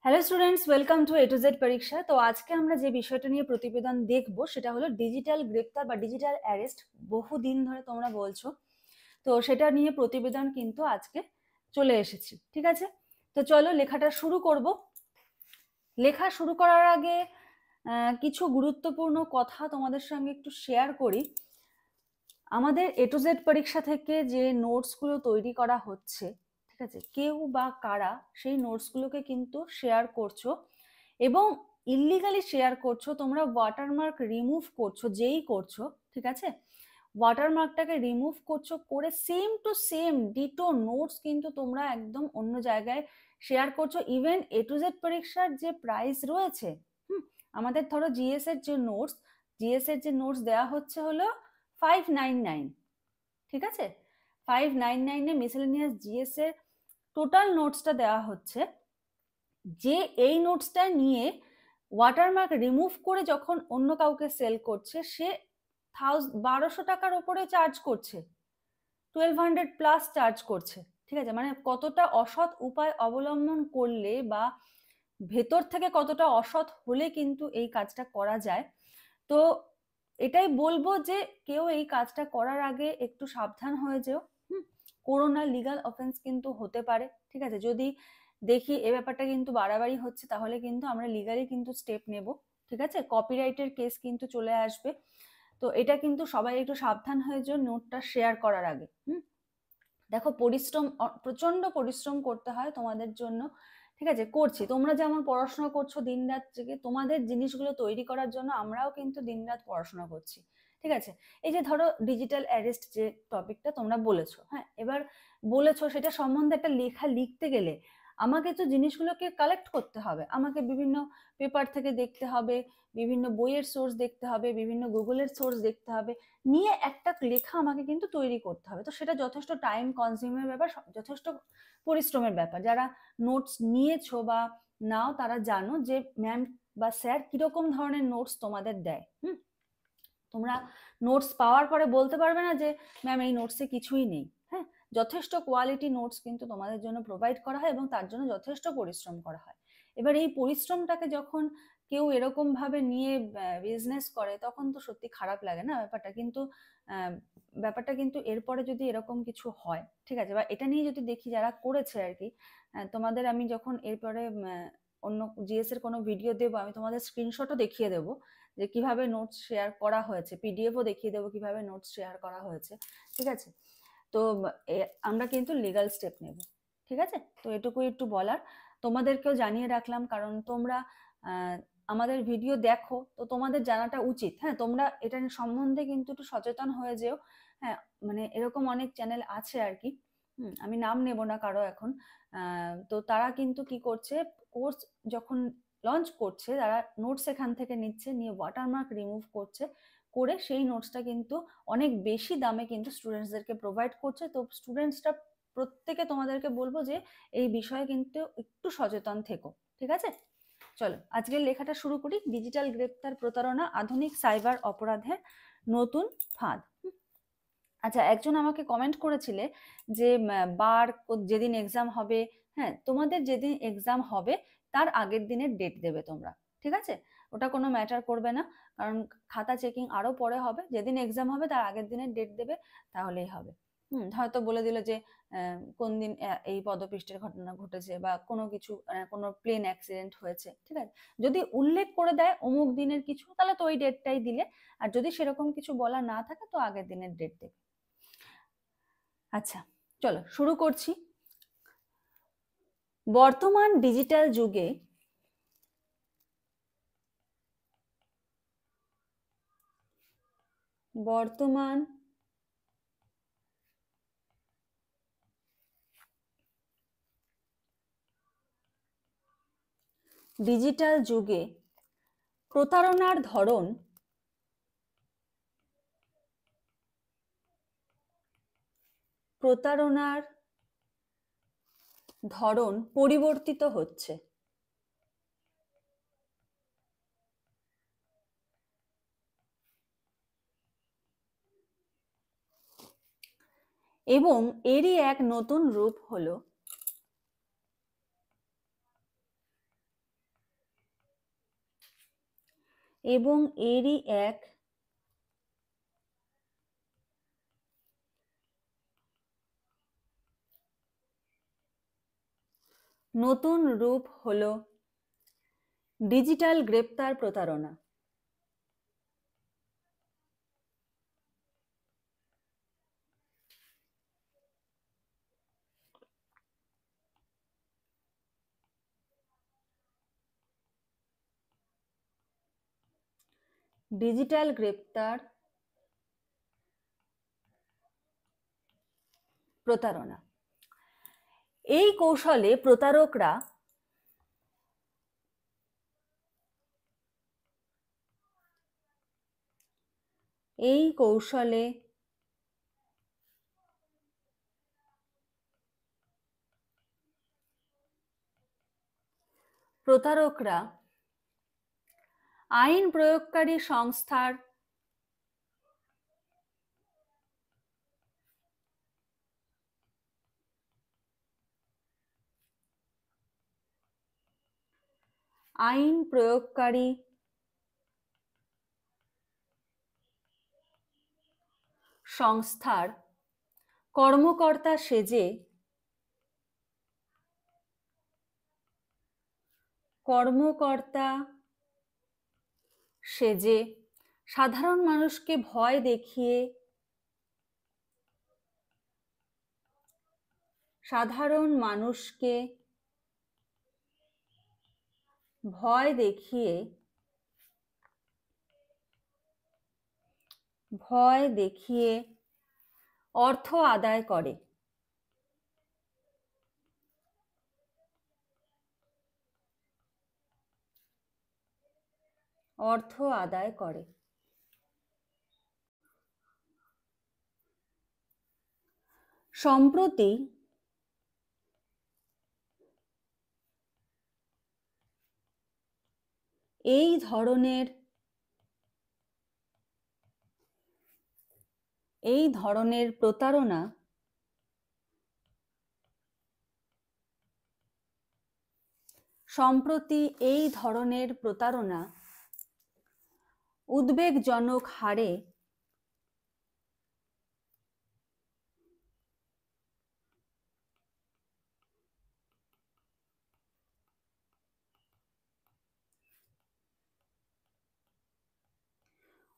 Hello students, welcome to A to Z পরীক্ষা। তো আজকে আমরা যে বিষয়টা নিয়ে প্রতিবেদন দেখব সেটা হলো ডিজিটাল গ্রেপ্তার বা ডিজিটাল অ্যারেস্ট। বহুদিন ধরে তোমরা বলছো, তো সেটা নিয়ে প্রতিবেদন কিন্তু আজকে চলে এসেছি। ঠিক আছে, তো চলো লেখাটা শুরু করব। লেখা শুরু করার আগে কিছু গুরুত্বপূর্ণ কথা তোমাদের সঙ্গে একটু শেয়ার করি। আমাদের এ টু জেড পরীক্ষা থেকে যে নোটসগুলো তৈরি করা হচ্ছে, ঠিক আছে, কেউ বা কারা সেই নোটসগুলোকে কিন্তু শেয়ার করছো এবং ইল্লিগালি শেয়ার করছো। তোমরা ওয়াটারমার্ক রিমুভ করছো, যেই করছো, ঠিক আছে, ওয়াটারমার্কটাকে রিমুভ করছো, করে same to same ditto notes কিন্তু তোমরা একদম অন্য জায়গায় শেয়ার করছো। ইভেন এ টু জেড পরীক্ষার যে প্রাইস রয়েছে, আমাদের ধরো জিএস এর যে নোটস দেওয়া হচ্ছে হলো 599, ঠিক আছে, 599-এ মিসেলেনিয়াস জিএস এর টোটাল নোটসটা দেওয়া হচ্ছে। যে এই নোটসটা নিয়ে ওয়াটারমার্ক রিমুভ করে যখন অন্য কাউকে সেল করছে, সে 1200 টাকার ওপরে চার্জ করছে, 1200 প্লাস চার্জ করছে। ঠিক আছে, মানে কতটা অসৎ উপায় অবলম্বন করলে বা ভেতর থেকে কতটা অসৎ হলে কিন্তু এই কাজটা করা যায়। তো এটাই বলবো যে কেউ এই কাজটা করার আগে একটু সাবধান হয়ে যেও। করোনা লিগাল অফেন্স কিন্তু হতে পারে। ঠিক আছে, যদি দেখি এ ব্যাপারটা কিন্তু বাড়াবাড়ি হচ্ছে, তাহলে কিন্তু আমরা লিগালি কিন্তু স্টেপ নেব। ঠিক আছে, কপিরাইটের কেস কিন্তু চলে আসবে। তো এটা কিন্তু সবাই একটু সাবধান হয়ে যেও নোটটা শেয়ার করার আগে। দেখো, প্রচন্ড পরিশ্রম করতে হয় তোমাদের জন্য। ঠিক আছে, করছি, তোমরা যেমন পড়াশোনা করছো দিন রাত জেগে তোমাদের জিনিসগুলো তৈরি করার জন্য, আমরাও কিন্তু দিন রাত পড়াশোনা করছি। ঠিক আছে, এই যে ধরো ডিজিটাল অ্যারেস্ট যে টপিকটা তোমরা বলেছো, হ্যাঁ, এবার বলেছো সেটা সম্বন্ধে একটা লেখা লিখতে গেলে আমাকে তো জিনিসগুলোকে কালেক্ট করতে হবে, আমাকে বিভিন্ন পেপার থেকে দেখতে হবে, বিভিন্ন বইয়ের সোর্স দেখতে হবে, বিভিন্ন গুগলের সোর্স দেখতে হবে, নিয়ে একটা লেখা আমাকে কিন্তু তৈরি করতে হবে। তো সেটা যথেষ্ট টাইম কনজিউমের ব্যাপার, যথেষ্ট পরিশ্রমের ব্যাপার। যারা নোটস নিয়েছো বা নাও তারা জানো যে ম্যাম বা স্যার কিরকম ধরনের নোটস তোমাদের দেয়। তোমরা নোটস পাওয়ার পরে বলতে পারবে না যে ম্যাম এই নোটসে কিছুই নেই। হ্যাঁ, যথেষ্ট কোয়ালিটি নোটস কিন্তু তোমাদের জন্য প্রোভাইড করা হয় এবং তার জন্য যথেষ্ট পরিশ্রম করা হয়। এবার এই পরিশ্রমটাকে যখন কেউ এরকম ভাবে নিয়ে বিজনেস করে, তখন তো সত্যি খারাপ লাগে না ব্যাপারটা কিন্তু এরপরে যদি এরকম কিছু হয়, ঠিক আছে, বা এটা নিয়ে যদি দেখি যারা করেছে আর কি, তোমাদের আমি যখন এরপরে অন্য জিএস এর কোনো ভিডিও দেবো, আমি তোমাদের স্ক্রিনশটও দেখিয়ে দেবো যে কিভাবে নোটস শেয়ার করা হয়েছে, পিডিএফও দেখিয়ে দেবো কিভাবে নোটস শেয়ার করা হয়েছে। ঠিক আছে, তো আমরা কিন্তু লিগাল স্টেপ নেব। ঠিক আছে, তো এটুকুই একটু বলার, তোমাদেরকেও জানিয়ে রাখলাম, কারণ তোমরা আমাদের ভিডিও দেখো, তো তোমাদের জানাটা উচিত। হ্যাঁ, তোমরা এটা সম্বন্ধে কিন্তু একটু সচেতন হয়ে যেও। হ্যাঁ, মানে এরকম অনেক চ্যানেল আছে আর কি, আমি নাম নেব না কারো এখন। তো তারা কিন্তু কি করছে, কোর্স যখন লঞ্চ করছে তারা নোটস এখান থেকে নিচ্ছে, নিয়ে ওয়াটারমার্ক রিমুভ করছে, করে সেই নোটসটা কিন্তু অনেক বেশি দামে কিন্তু স্টুডেন্টসদেরকে প্রোভাইড করছে। তো স্টুডেন্টসরা প্রত্যেকে তোমাদেরকে বলবো যে এই বিষয়ে কিন্তু একটু সচেতন থেকো। ঠিক আছে, চলো আজকের লেখাটা শুরু করি। ডিজিটাল গ্রেপ্তার, প্রতারণা, আধুনিক সাইবার অপরাধের নতুন ফাঁদ। আচ্ছা, একজন আমাকে কমেন্ট করেছিলে যে বার যেদিন এক্সাম হবে, হ্যাঁ, তোমাদের যেদিন এক্সাম হবে তার আগের দিনের ডেট দেবে তোমরা। ঠিক আছে, ওটা কোনো ম্যাটার করবে না, কারণ খাতা চেকিং আরো পরে হবে। যেদিন এক্সাম হবে তার আগের দিনের ডেট দেবে, তাহলেই হবে। হয়তো বলে দিল যে কোন দিন এই পদপিষ্টের ঘটনা ঘটেছে বা কোনো কিছু, কোনো প্লেন অ্যাক্সিডেন্ট হয়েছে। ঠিক আছে, যদি উল্লেখ করে দেয় অমুক দিনের কিছু, তাহলে তো ওই ডেটটাই দিলে, আর যদি সেরকম কিছু বলা না থাকে তো আগের দিনের ডেট দেবে। আচ্ছা, চলো শুরু করছি। বর্তমান ডিজিটাল যুগে বর্তমান ডিজিটাল যুগে প্রতারণার ধরন পরিবর্তিত হচ্ছে। এবং এরই এক নতুন রূপ হলো এবং এরই এক নতুন রূপ হলো ডিজিটাল গ্রেপ্তার প্রতারণা। ডিজিটাল গ্রেপ্তার প্রতারণা। এই কৌশলে প্রতারকরা আইন প্রয়োগকারী সংস্থার কর্মকর্তা সেজে সাধারণ মানুষকে ভয় দেখিয়ে অর্থ আদায় করে। সম্প্রতি এই ধরনের প্রতারণা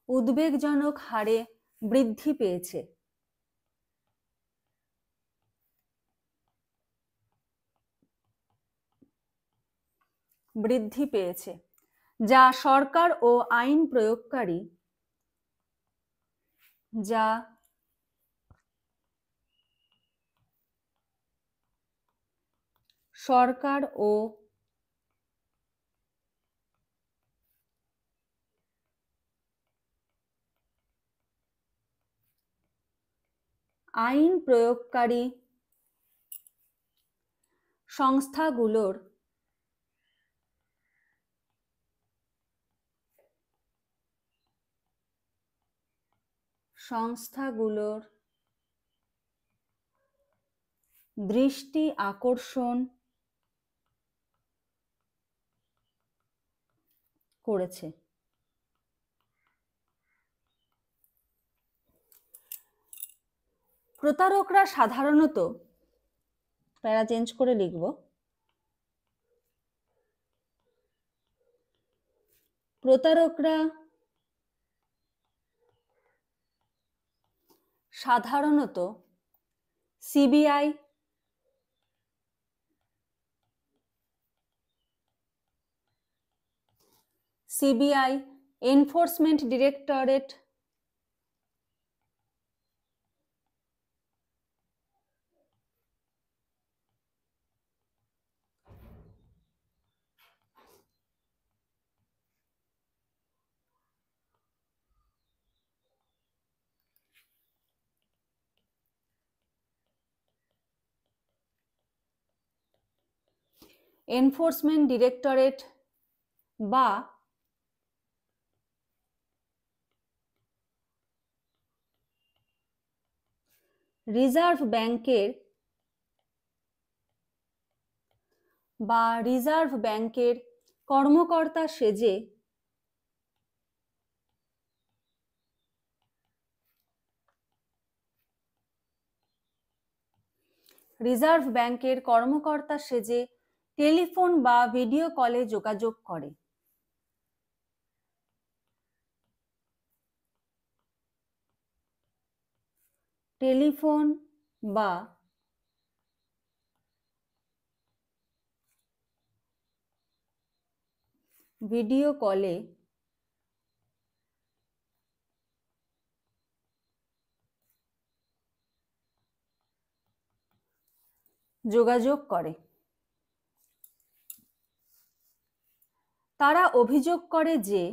উদ্বেগজনক হারে বৃদ্ধি পেয়েছে, যা সরকার ও আইন প্রয়োগকারী সংস্থাগুলোর দৃষ্টি আকর্ষণ করেছে। প্রতারকরা সাধারণত, প্যারা চেঞ্জ করে লিখব, সিবিআই, এনফোর্সমেন্ট ডিরেক্টরেট, বা রিজার্ভ ব্যাংকের কর্মকর্তা সেজে রিজার্ভ ব্যাংকের কর্মকর্তা সেজে টেলিফোন বা ভিডিও কলে যোগাযোগ করে? টেলিফোন বা ভিডিও কলে যোগাযোগ করে। তারা অভিযোগ করে যে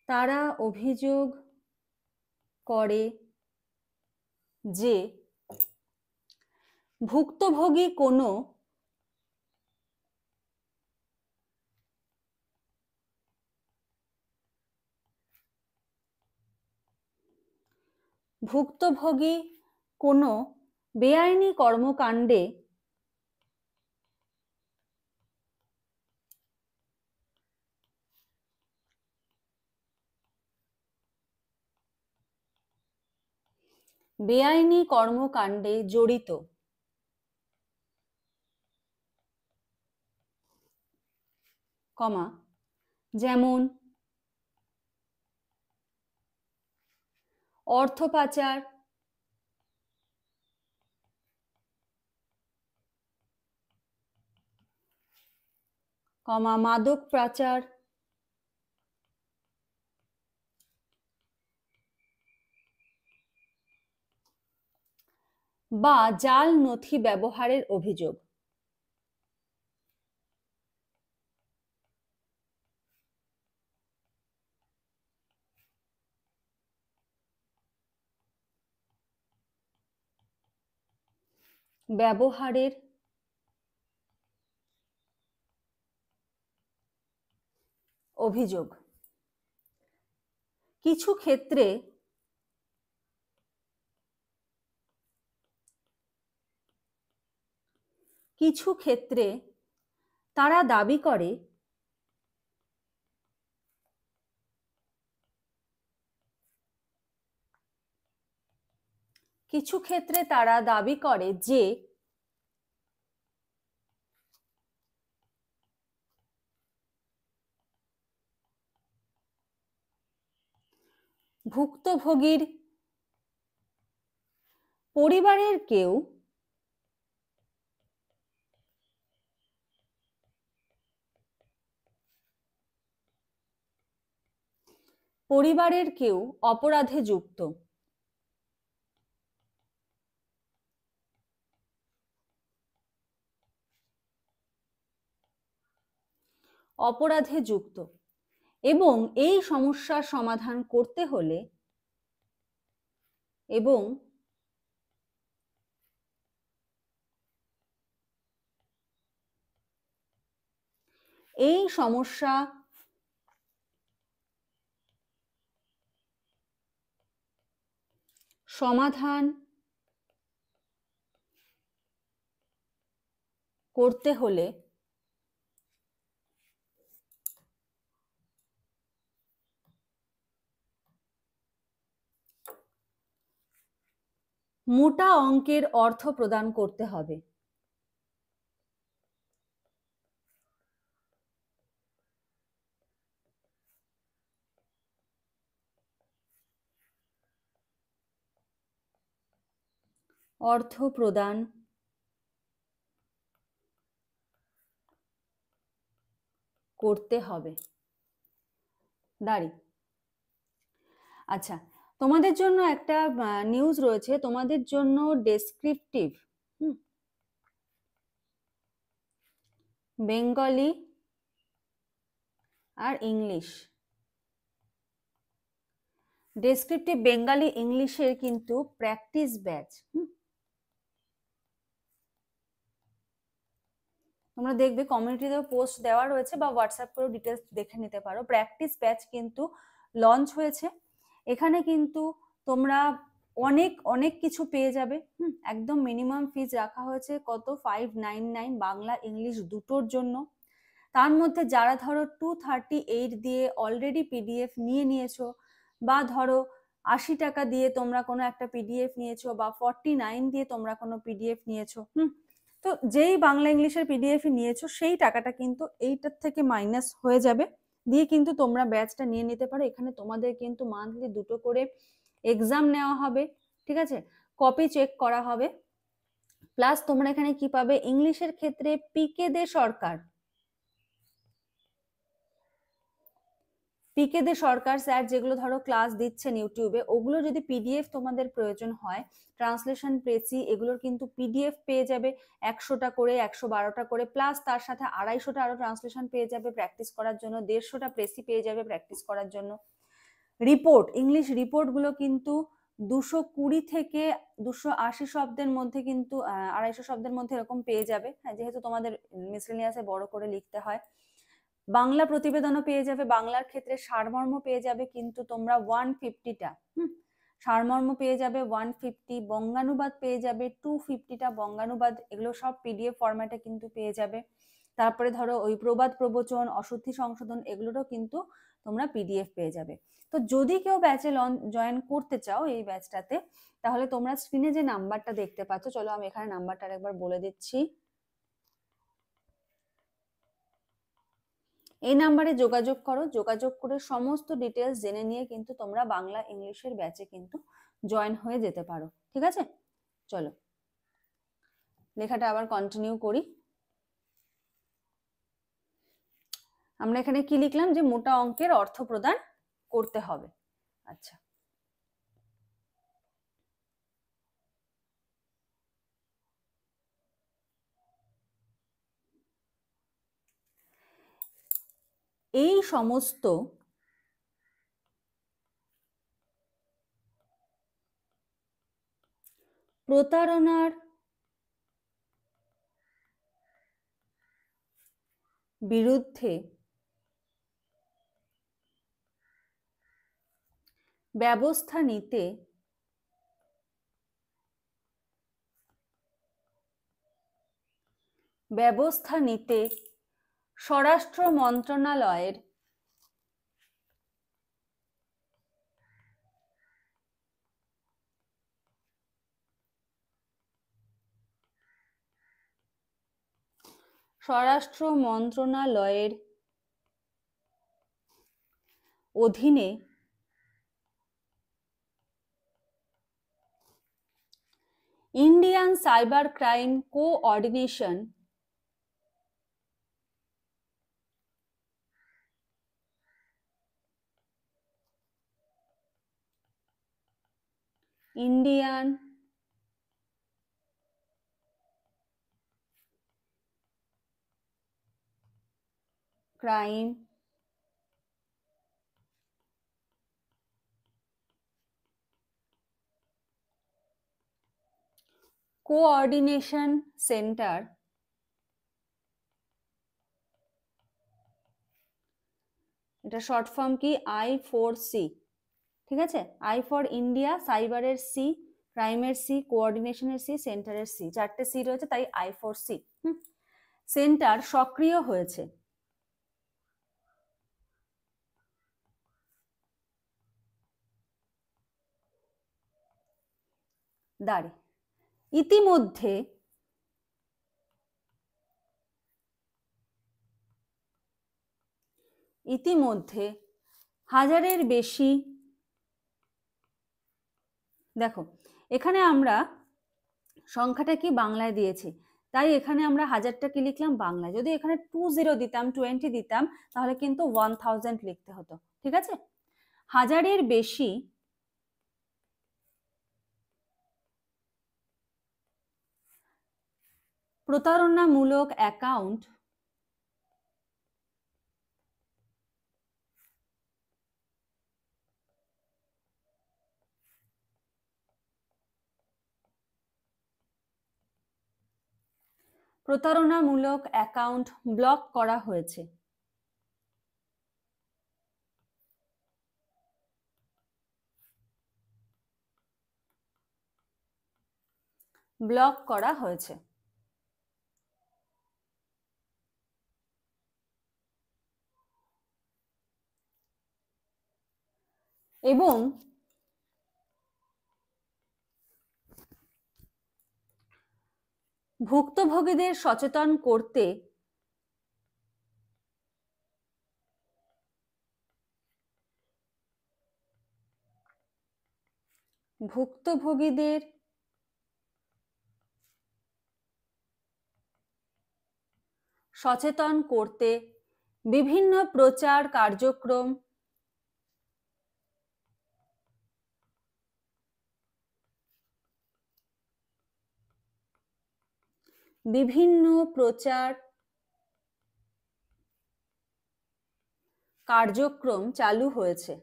তারা অভিযোগ করে যে ভুক্তভোগী কোনো বেআইনি কর্মকাণ্ডে জড়িত, যেমন অর্থ পাচার, মাদক পাচার, বা জাল নথি ব্যবহারের অভিযোগ। ব্যবহারের অভিযোগ। কিছু ক্ষেত্রে তারা দাবি করে যে ভুক্তভোগীর পরিবারের কেউ অপরাধে যুক্ত। এবং এই সমস্যার সমাধান করতে হলে এই সমস্যা সমাধান করতে হলে মোটা অঙ্কের অর্থ প্রদান করতে হবে। অর্থ প্রদান করতে হবে। আচ্ছা, তোমাদের জন্য একটা নিউজ রয়েছে, তোমাদের জন্য ডেসক্রিপটিভ বেঙ্গলি আর ইংলিশ, ডেসক্রিপটিভ বেঙ্গলি ইংলিশের কিন্তু প্র্যাকটিস ব্যাচ, তোমরা দেখবে কমিউনিটিতে পোস্ট দেওয়া রয়েছে বা হোয়াটসঅ্যাপ করে ডিটেলস দেখে নিতে পারো। প্র্যাকটিস ব্যাচ কিন্তু লঞ্চ হয়েছে, এখানে কিন্তু তোমরা অনেক অনেক কিছু পেয়ে যাবে। একদম মিনিমাম ফিজ রাখা হয়েছে কত, 599 বাংলা ইংলিশ দুটোর জন্য। তার মধ্যে যারা ধরো 238 দিয়ে অলরেডি পিডিএফ নিয়ে নিয়েছো, বা ধরো 80 টাকা দিয়ে তোমরা কোনো একটা পিডিএফ নিয়েছো, বা 49 দিয়ে তোমরা কোনো পিডিএফ নিয়েছো, তো যেই বাংলা ইংলিশের পিডিএফ নিয়েছো সেই টাকাটা কিন্তু এইটার থেকে মাইনাস হয়ে যাবে, দিয়ে কিন্তু তোমরা ব্যাচটা নিয়ে নিতে পারো। এখানে তোমাদের কিন্তু মান্থলি 2টো করে এক্সাম নেওয়া হবে, ঠিক আছে, কপি চেক করা হবে, প্লাস তোমরা এখানে কি পাবে, ইংলিশের ক্ষেত্রে পিকে দে সরকার, পিকে দে সরকার স্যার যেগুলো ধরো ক্লাস দিচ্ছেন ইউটিউবে, ওগুলো যদি পিডিএফ তোমাদের প্রয়োজন হয়, ট্রান্সলেশন প্রেসি এগুলোর কিন্তু পিডিএফ পেয়ে যাবে 100টা করে, 112টা করে, প্লাস তার সাথে 250টা আরো ট্রান্সলেশন পেয়ে যাবে প্র্যাকটিস করার জন্য, 150টা প্রেসি পেয়ে যাবে প্র্যাকটিস করার জন্য। রিপোর্ট, ইংলিশ রিপোর্ট গুলো কিন্তু 220 থেকে 280 শব্দের মধ্যে, কিন্তু 250 শব্দের মধ্যে এরকম পেয়ে যাবে, হ্যাঁ, যেহেতু তোমাদের মিসলেনিয়াসে বড় করে লিখতে হয়। বাংলা প্রতিবেদনও পেয়ে যাবে, বাংলার ক্ষেত্রে সারমর্ম পেয়ে যাবে কিন্তু তোমরা 150টা, সারমর্ম পেয়ে যাবে 150, বঙ্গানুবাদ পেয়ে যাবে 250টা বঙ্গানুবাদ, এগুলো সব পিডিএফ ফরম্যাটে কিন্তু পেয়ে যাবে। তারপরে ধরো ওই প্রবাদ প্রবচন, অশুদ্ধি সংশোধন, এগুলোরও কিন্তু তোমরা পিডিএফ পেয়ে যাবে। তো যদি কেউ ব্যাচে জয়েন করতে চাও এই ব্যাচটাতে, তাহলে তোমরা স্ক্রিনে যে নাম্বারটা দেখতে পাচ্ছ, চলো আমি এখানে নাম্বারটা একবার বলে দিচ্ছি। এই নাম্বারে যোগাযোগ করো, যোগাযোগ করে সমস্ত ডিটেলস জেনে নিয়ে কিন্তু তোমরা বাংলা ইংলিশের ব্যাচে কিন্তু জয়েন হয়ে যেতে পারো, ঠিক আছে। চলো লেখাটা আবার কন্টিনিউ করি। আমরা এখানে কি লিখলাম, যে মোটা অঙ্কের অর্থ প্রদান করতে হবে। আচ্ছা, এই সমস্ত প্রতারণার বিরুদ্ধে ব্যবস্থা নিতে স্বরাষ্ট্র মন্ত্রণালয়ের অধীনে Indian cyber crime coordination Indian crime coordination centre, এটা শর্ট ফর্ম কি, I4C, ঠিক আছে, I ফর ইন্ডিয়া, সাইবারের সি, ক্রাইমের সি, কোঅর্ডিনেশনের সি, সেন্টারের সি, 4টে সি রয়েছে, তাই I4C। সেন্টার সক্রিয় হয়েছে দাঁড়ে ইতিমধ্যে হাজারের বেশি, দেখো এখানে আমরা সংখ্যাটা কি বাংলায় দিয়েছি, তাই এখানে আমরা হাজারটা কি লিখলাম বাংলায়, যদি এখানে 20 দিতাম, 20 দিতাম, তাহলে কিন্তু 1000 লিখতে হতো, ঠিক আছে। হাজারের বেশি প্রতারণামূলক অ্যাকাউন্ট ব্লক করা হয়েছে। ব্লক করা হয়েছে। এবং ভুক্তভোগীদের সচেতন করতে ভুক্তভোগীদের সচেতন করতে বিভিন্ন প্রচার কার্যক্রম চালু হয়েছে।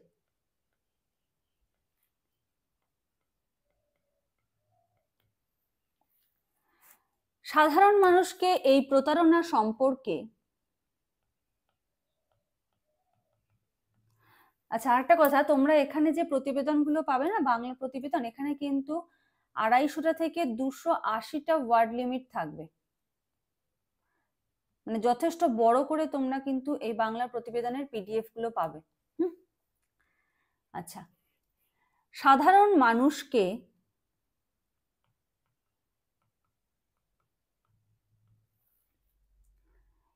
সাধারণ মানুষকে এই প্রতারণা সম্পর্কে আচ্ছা, আরেকটা কথা, তোমরা এখানে যে প্রতিবেদনগুলো পাবে না, বাংলা প্রতিবেদন, এখানে কিন্তু 250টা থেকে 280টা ওয়ার্ড লিমিট থাকবে, মানে যথেষ্ট বড় করে তোমরা কিন্তু এই বাংলা প্রতিবেদনের পিডিএফ গুলো পাবে। আচ্ছা, সাধারণ মানুষকে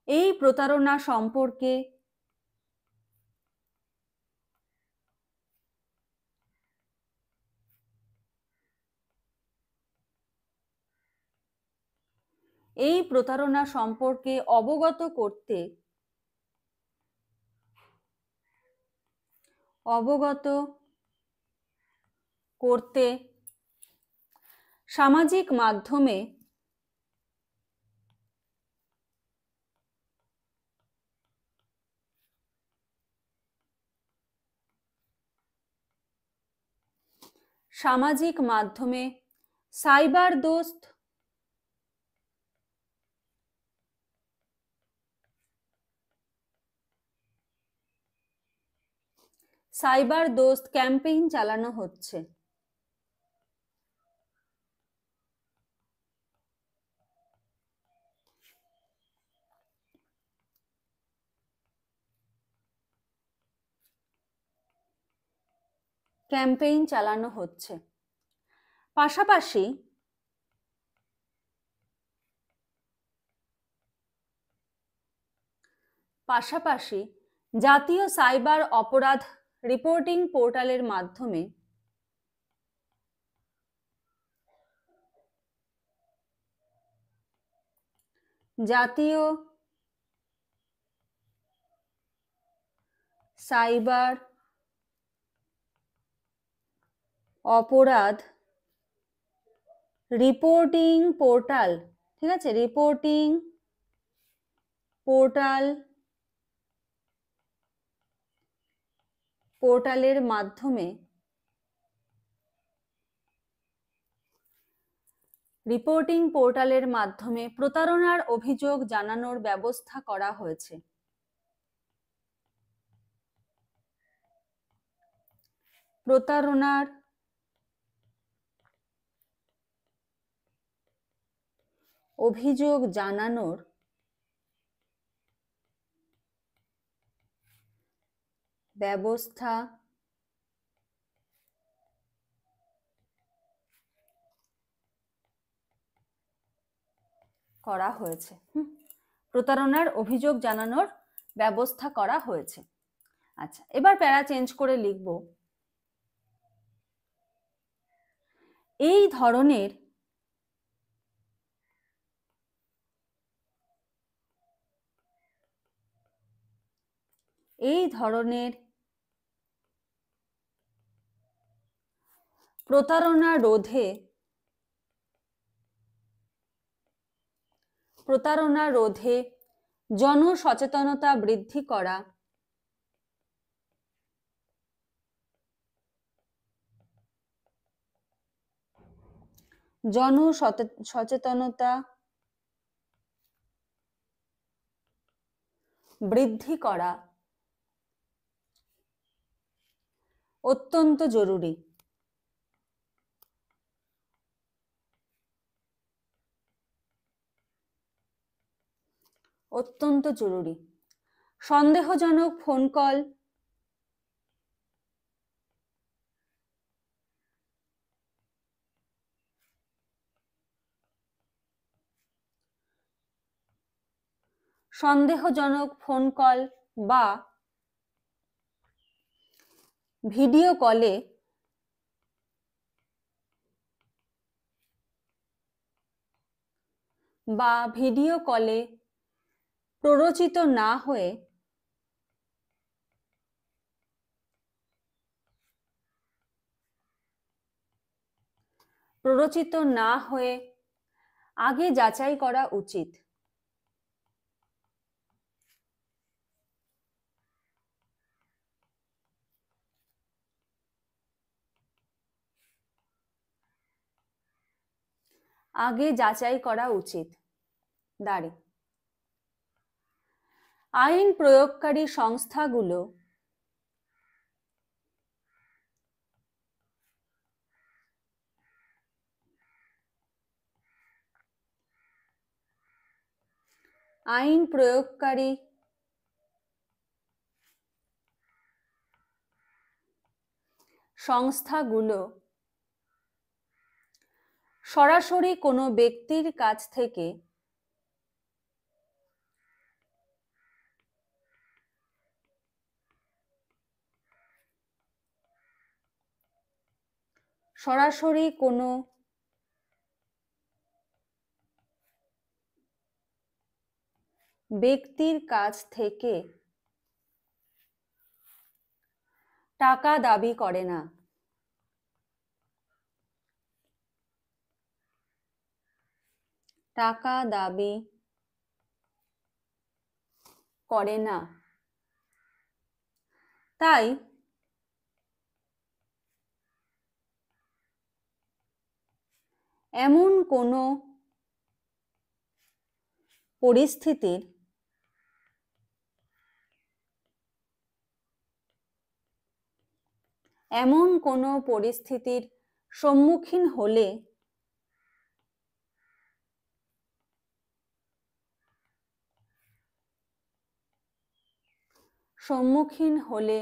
এই প্রতারণা সম্পর্কে অবগত করতে সামাজিক মাধ্যমে সাইবার দোস্ত ক্যাম্পেইন চালানো হচ্ছে। পাশাপাশি জাতীয় সাইবার অপরাধ রিপোর্টিং পোর্টালের মাধ্যমে জাতীয় সাইবার অপরাধ রিপোর্টিং পোর্টাল, ঠিক আছে, রিপোর্টিং পোর্টালের মাধ্যমে প্রতারণার অভিযোগ জানানোর ব্যবস্থা করা হয়েছে। প্রতারণার অভিযোগ জানানোর ব্যবস্থা করা হয়েছে। প্রতারণার অভিযোগ জানানোর ব্যবস্থা করা হয়েছে। আচ্ছা, এবার প্যারা চেঞ্জ করে লিখব, এই ধরনের প্রতারণা রোধে জনসচেতনতা বৃদ্ধি করা, অত্যন্ত জরুরি। সন্দেহজনক ফোন কল সন্দেহজনক ফোন কল বা ভিডিও কলে প্ররোচিত না হয়ে আগে যাচাই করা উচিত। আগে যাচাই করা উচিত। দাঁড়ে আইন প্রয়োগকারী সংস্থাগুলো সরাসরি কোনো ব্যক্তির কাছ থেকে টাকা দাবি করে না। তাই এমন কোনো পরিস্থিতির সম্মুখীন হলে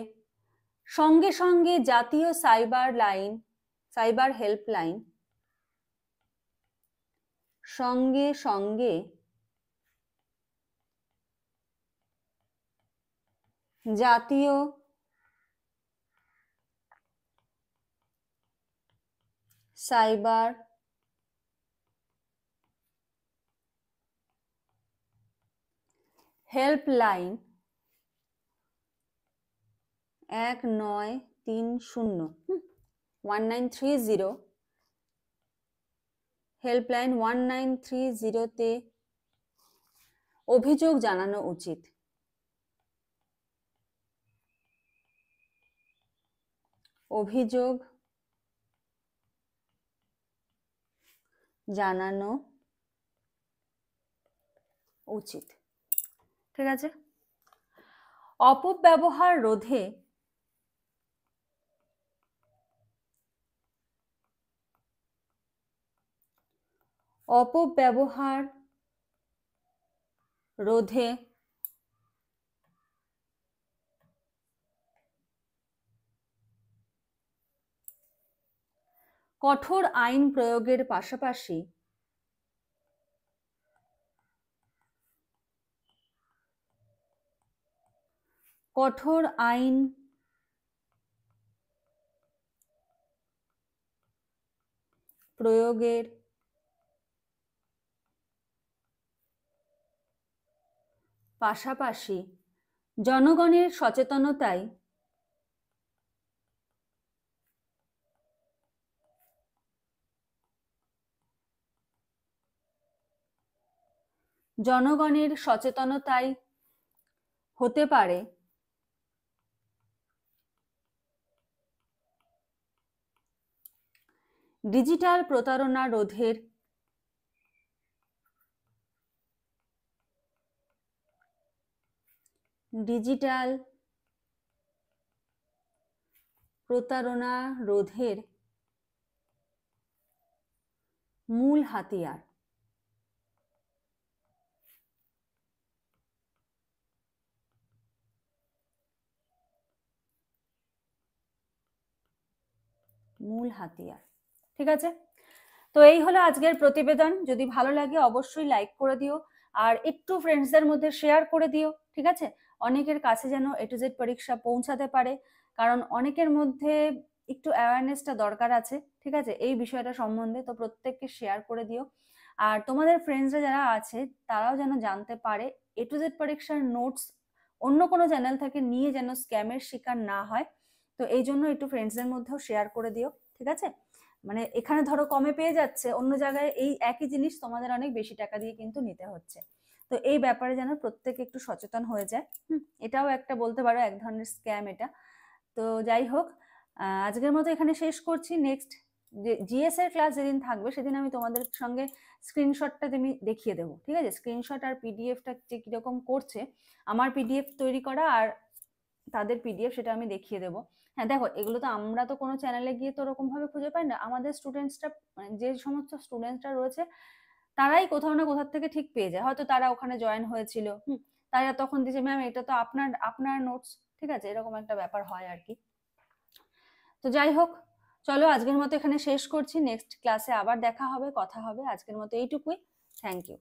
সঙ্গে সঙ্গে জাতীয় সাইবার হেল্পলাইন জাতীয় সাইবার হেল্পলাইন 1930 হেল্পলাইন 1930 তে অভিযোগ জানানো উচিত। ঠিক আছে। অপব্যবহার রোধে কঠোর আইন প্রয়োগের পাশাপাশি জনগণের সচেতনতাই হতে পারে ডিজিটাল প্রতারণা রোধের মূল হাতিয়ার। ঠিক আছে, তো এই হলো আজকের প্রতিবেদন। যদি ভালো লাগে অবশ্যই লাইক করে দিও, আর একটু ফ্রেন্ডসদের মধ্যে শেয়ার করে দিও, ঠিক আছে? অনেকের কাছে যেন A to Z পরীক্ষা পৌঁছাতে পারে, কারণ অনেকের মধ্যে একটু অ্যাওয়ারনেসটা দরকার আছে, ঠিক আছে, এই বিষয়টা সম্বন্ধে। তো প্রত্যেককে শেয়ার করে দিও। আর তোমাদের ফ্রেন্ডসরা যারা আছে তারাও যেন জানতে পারে A to Z পরীক্ষার নোটস অন্য কোনো চ্যানেল থেকে নিয়ে যেন স্ক্যামের শিকার না হয়। তো এই জন্য একটু ফ্রেন্ডসদের মধ্যেও শেয়ার করে দিও, ঠিক আছে? মানে এখানে ধরো কমে পেয়ে যাচ্ছে, অন্য জায়গায় এই একই জিনিস তোমাদের অনেক বেশি টাকা দিয়ে কিন্তু নিতে হচ্ছে। তো এই ব্যাপারে যেন প্রত্যেকে একটু সচেতন হয়ে যায়। এটাও একটা বলতে পারো এক ধরনের স্ক্যাম এটা। তো যাই হোক, আজকের মতো এখানে শেষ করছি। নেক্সট জিএস এর ক্লাস যেদিন থাকবে সেদিন আমি তোমাদের সঙ্গে স্ক্রিনশটটা আমি দেখিয়ে দেবো, ঠিক আছে? স্ক্রিনশট আর পিডিএফটা যে কিরকম করছে, আমার পিডিএফ তৈরি করা আর তাদের পিডিএফ, সেটা আমি দেখিয়ে দেবো। হ্যাঁ দেখো, এগুলো তো আমরা তো কোনো চ্যানেলে গিয়ে তো ওরকম ভাবে খুঁজে পাই না। আমাদের স্টুডেন্টসরা, মানে যে সমস্ত স্টুডেন্টসরা রয়েছে তারাই কোথাও না কোথাও থেকে ঠিক পেয়ে যায়। হয়তো তারা ওখানে জয়েন হয়েছিল, তারা তখন দিয়েছে ম্যাম এটা তো আপনার আপনার নোটস, ঠিক আছে, এরকম একটা ব্যাপার হয় আর কি। তো যাই হোক, চলো আজকের মতো এখানে শেষ করছি। নেক্সট ক্লাসে আবার দেখা হবে, কথা হবে। আজকের মতো এইটুকুই। Thank you.